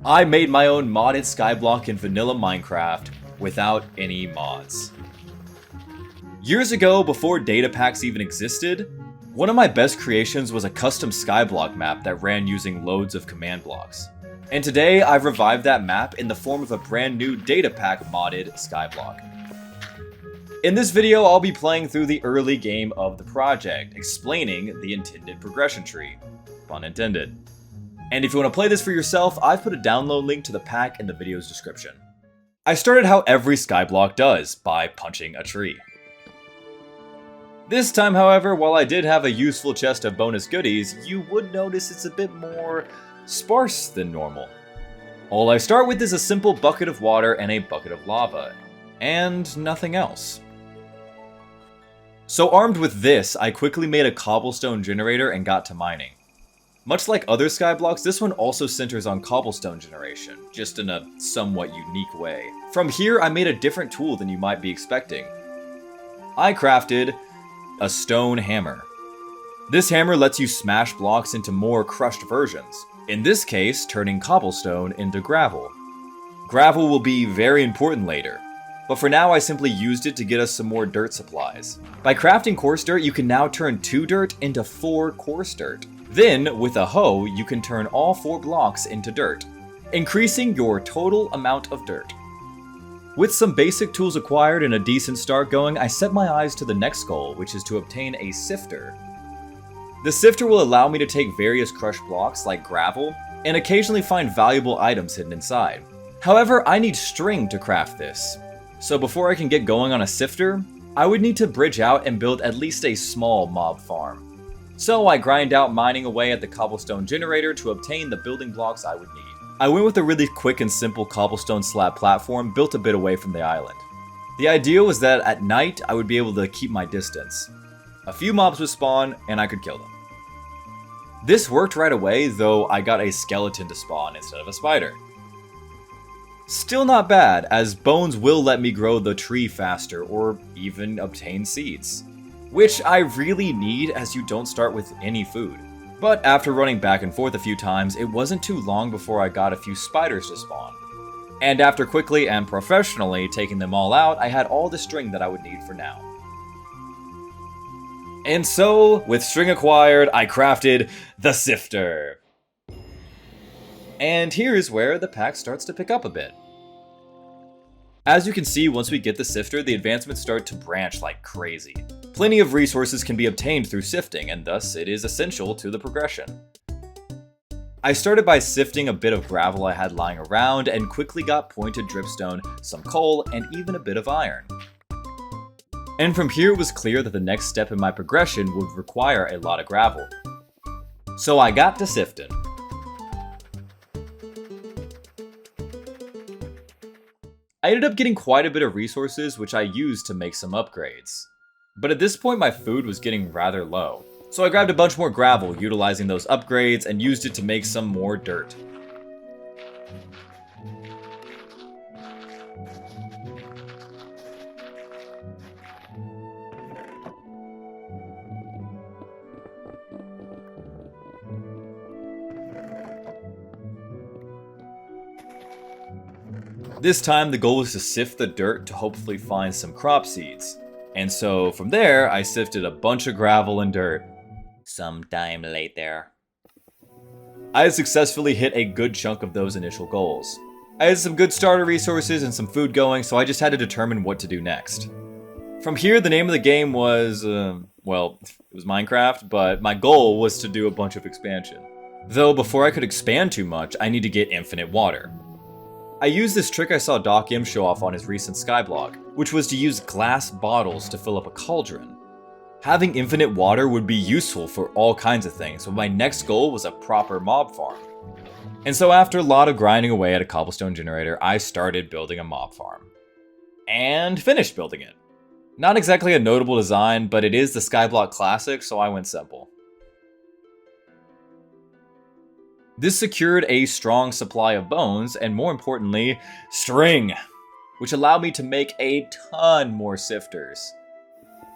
I made my own modded Skyblock in vanilla Minecraft without any mods. Years ago, before data packs even existed, one of my best creations was a custom Skyblock map that ran using loads of command blocks. And today, I've revived that map in the form of a brand new data pack modded Skyblock. In this video, I'll be playing through the early game of the project, explaining the intended progression tree. Pun intended. And if you want to play this for yourself, I've put a download link to the pack in the video's description. I started how every Skyblock does, by punching a tree. This time, however, while I did have a useful chest of bonus goodies, you would notice it's a bit more sparse than normal. All I start with is a simple bucket of water and a bucket of lava, and nothing else. So armed with this, I quickly made a cobblestone generator and got to mining. Much like other Skyblocks, this one also centers on cobblestone generation, just in a somewhat unique way. From here, I made a different tool than you might be expecting. I crafted a stone hammer. This hammer lets you smash blocks into more crushed versions, in this case, turning cobblestone into gravel. Gravel will be very important later, but for now I simply used it to get us some more dirt supplies. By crafting coarse dirt, you can now turn 2 dirt into 4 coarse dirt. Then, with a hoe, you can turn all 4 blocks into dirt, increasing your total amount of dirt. With some basic tools acquired and a decent start going, I set my eyes to the next goal, which is to obtain a sifter. The sifter will allow me to take various crushed blocks, like gravel, and occasionally find valuable items hidden inside. However, I need string to craft this, so before I can get going on a sifter, I would need to bridge out and build at least a small mob farm. So I grind out mining away at the cobblestone generator to obtain the building blocks I would need. I went with a really quick and simple cobblestone slab platform built a bit away from the island. The idea was that at night I would be able to keep my distance. A few mobs would spawn and I could kill them. This worked right away, though I got a skeleton to spawn instead of a spider. Still not bad, as bones will let me grow the tree faster or even obtain seeds, which I really need as you don't start with any food. But after running back and forth a few times, it wasn't too long before I got a few spiders to spawn. And after quickly and professionally taking them all out, I had all the string that I would need for now. And so, with string acquired, I crafted the sifter. And here's where the pack starts to pick up a bit. As you can see, once we get the sifter, the advancements start to branch like crazy. Plenty of resources can be obtained through sifting, and thus it is essential to the progression. I started by sifting a bit of gravel I had lying around, and quickly got pointed dripstone, some coal, and even a bit of iron. And from here it was clear that the next step in my progression would require a lot of gravel. So I got to sifting. I ended up getting quite a bit of resources, which I used to make some upgrades. But at this point my food was getting rather low, so I grabbed a bunch more gravel utilizing those upgrades and used it to make some more dirt. This time the goal was to sift the dirt to hopefully find some crop seeds. And so from there, I sifted a bunch of gravel and dirt. Sometime late there. I had successfully hit a good chunk of those initial goals. I had some good starter resources and some food going, so I just had to determine what to do next. From here, the name of the game was, well, it was Minecraft, but my goal was to do a bunch of expansion. Though before I could expand too much, I need to get infinite water. I used this trick I saw Doc M show off on his recent Skyblock, which was to use glass bottles to fill up a cauldron. Having infinite water would be useful for all kinds of things, but my next goal was a proper mob farm. And so after a lot of grinding away at a cobblestone generator, I started building a mob farm. And finished building it. Not exactly a notable design, but it is the Skyblock classic, so I went simple. This secured a strong supply of bones, and more importantly, string, which allowed me to make a ton more sifters.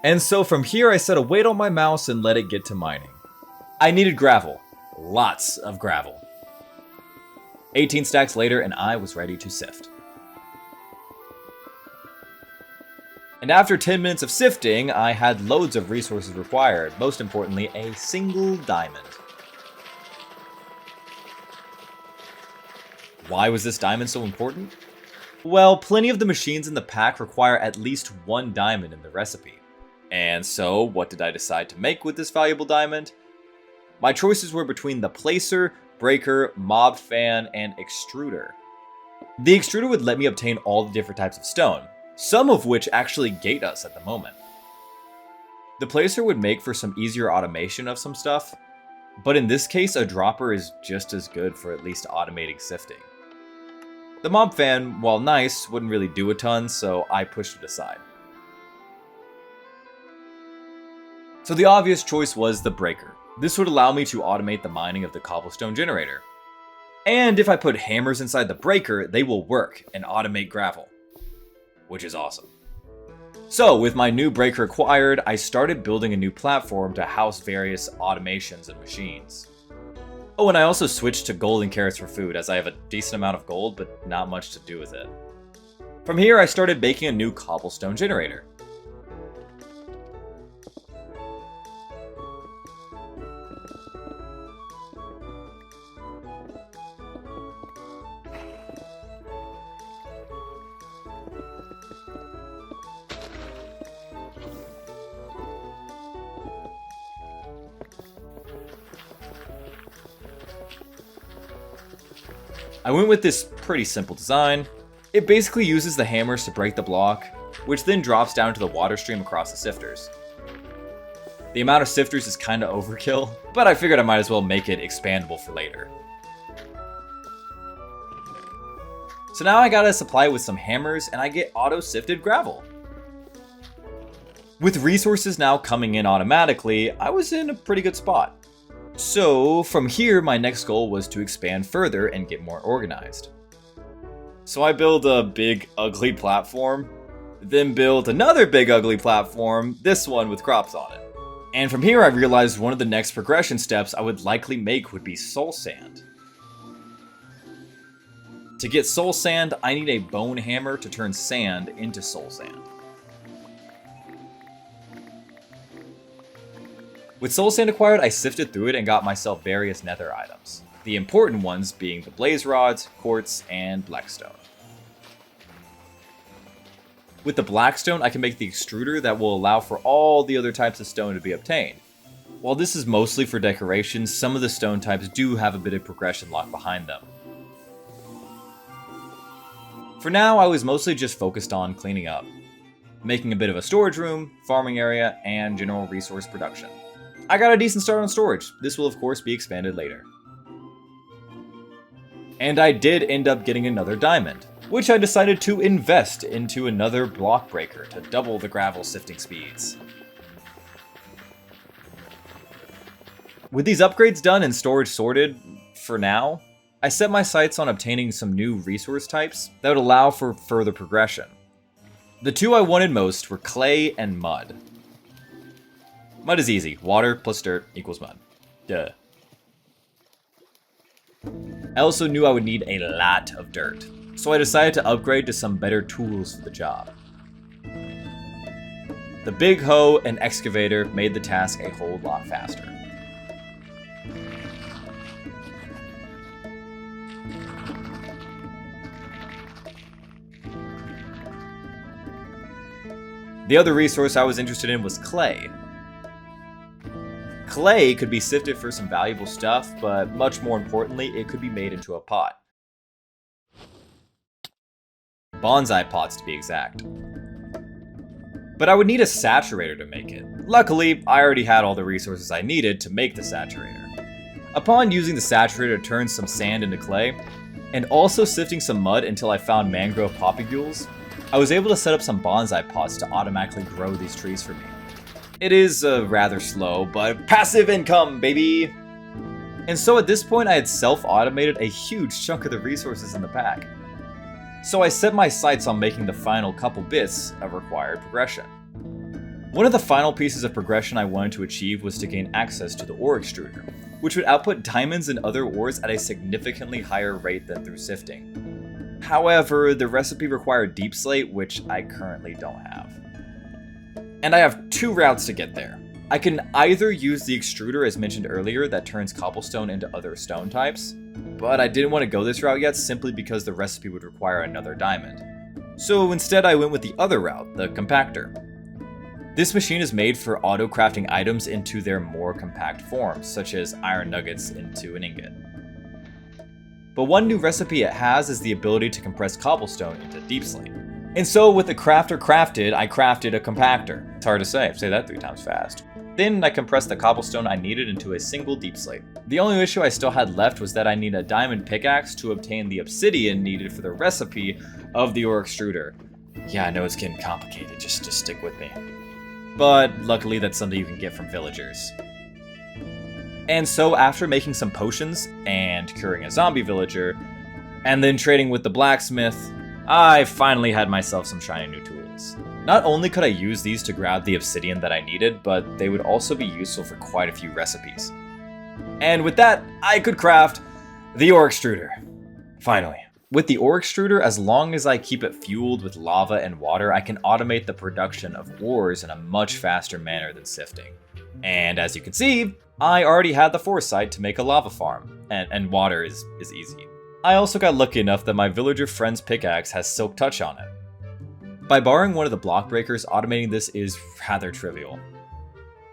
And so from here I set a weight on my mouse and let it get to mining. I needed gravel. Lots of gravel. 18 stacks later and I was ready to sift. And after 10 minutes of sifting, I had loads of resources required, most importantly, a single diamond. Why was this diamond so important? Well, plenty of the machines in the pack require at least one diamond in the recipe. And so, what did I decide to make with this valuable diamond? My choices were between the placer, breaker, mob fan, and extruder. The extruder would let me obtain all the different types of stone, some of which actually gate us at the moment. The placer would make for some easier automation of some stuff, but in this case a dropper is just as good for at least automating sifting. The mob fan, while nice, wouldn't really do a ton, so I pushed it aside. So the obvious choice was the breaker. This would allow me to automate the mining of the cobblestone generator. And if I put hammers inside the breaker, they will work and automate gravel, which is awesome. So with my new breaker acquired, I started building a new platform to house various automations and machines. Oh, and I also switched to gold and carrots for food, as I have a decent amount of gold, but not much to do with it. From here, I started making a new cobblestone generator. I went with this pretty simple design. It basically uses the hammers to break the block, which then drops down to the water stream across the sifters. The amount of sifters is kinda overkill, but I figured I might as well make it expandable for later. So now I gotta supply it with some hammers and I get auto-sifted gravel. With resources now coming in automatically, I was in a pretty good spot. So from here, my next goal was to expand further and get more organized. So I built a big ugly platform, then built another big ugly platform, this one with crops on it. And from here I realized one of the next progression steps I would likely make would be soul sand. To get soul sand, I need a bone hammer to turn sand into soul sand. With soul sand acquired, I sifted through it and got myself various nether items. The important ones being the blaze rods, quartz, and blackstone. With the blackstone, I can make the extruder that will allow for all the other types of stone to be obtained. While this is mostly for decoration, some of the stone types do have a bit of progression locked behind them. For now, I was mostly just focused on cleaning up, making a bit of a storage room, farming area, and general resource production. I got a decent start on storage. This will of course be expanded later. And I did end up getting another diamond, which I decided to invest into another block breaker to double the gravel sifting speeds. With these upgrades done and storage sorted, for now, I set my sights on obtaining some new resource types that would allow for further progression. The two I wanted most were clay and mud. Mud is easy. Water plus dirt equals mud. Duh. I also knew I would need a lot of dirt, so I decided to upgrade to some better tools for the job. The big hoe and excavator made the task a whole lot faster. The other resource I was interested in was clay. Clay could be sifted for some valuable stuff, but much more importantly, it could be made into a pot. Bonsai pots to be exact. But I would need a saturator to make it. Luckily, I already had all the resources I needed to make the saturator. Upon using the saturator to turn some sand into clay, and also sifting some mud until I found mangrove poppicules, I was able to set up some bonsai pots to automatically grow these trees for me. It is rather slow, but passive income, baby! And so at this point I had self-automated a huge chunk of the resources in the pack. So I set my sights on making the final couple bits of required progression. One of the final pieces of progression I wanted to achieve was to gain access to the ore extruder. which would output diamonds and other ores at a significantly higher rate than through sifting. However, the recipe required deep slate, which I currently don't have. And I have 2 routes to get there. I can either use the extruder as mentioned earlier that turns cobblestone into other stone types, but I didn't want to go this route yet simply because the recipe would require another diamond. So instead I went with the other route, the compactor. This machine is made for auto-crafting items into their more compact forms, such as iron nuggets into an ingot. But one new recipe it has is the ability to compress cobblestone into deep slate. And so with the crafter crafted, I crafted a compactor. It's hard to say that 3 times fast. Then I compressed the cobblestone I needed into a single deep slate. The only issue I still had left was that I need a diamond pickaxe to obtain the obsidian needed for the recipe of the ore extruder. Yeah, I know it's getting complicated, just stick with me. But luckily that's something you can get from villagers. And so after making some potions and curing a zombie villager, and then trading with the blacksmith, I finally had myself some shiny new tools. Not only could I use these to grab the obsidian that I needed, but they would also be useful for quite a few recipes. And with that, I could craft the ore extruder. Finally. With the ore extruder, as long as I keep it fueled with lava and water, I can automate the production of ores in a much faster manner than sifting. And as you can see, I already had the foresight to make a lava farm, and water is easy. I also got lucky enough that my villager friend's pickaxe has silk touch on it. By borrowing one of the block breakers, automating this is rather trivial.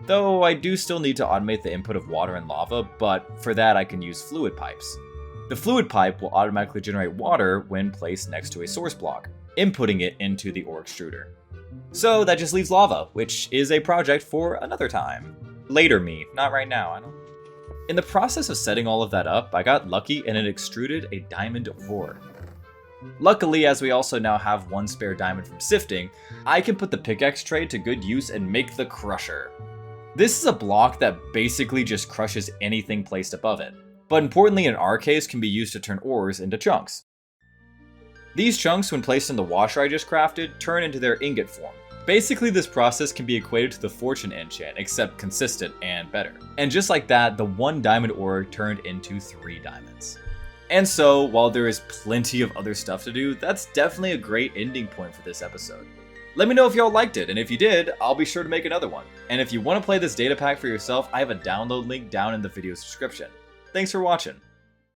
Though I do still need to automate the input of water and lava, but for that I can use fluid pipes. The fluid pipe will automatically generate water when placed next to a source block, inputting it into the ore extruder. So that just leaves lava, which is a project for another time. Later me, not right now, In the process of setting all of that up, I got lucky and it extruded a diamond ore. Luckily, as we also now have 1 spare diamond from sifting, I can put the pickaxe tray to good use and make the crusher. This is a block that basically just crushes anything placed above it, but importantly in our case can be used to turn ores into chunks. These chunks, when placed in the washer I just crafted, turn into their ingot form. Basically, this process can be equated to the fortune enchant, except consistent and better. And just like that, the 1 diamond ore turned into 3 diamonds. And so, while there is plenty of other stuff to do, that's definitely a great ending point for this episode. Let me know if y'all liked it, and if you did, I'll be sure to make another one. And if you want to play this data pack for yourself, I have a download link down in the video description. Thanks for watching.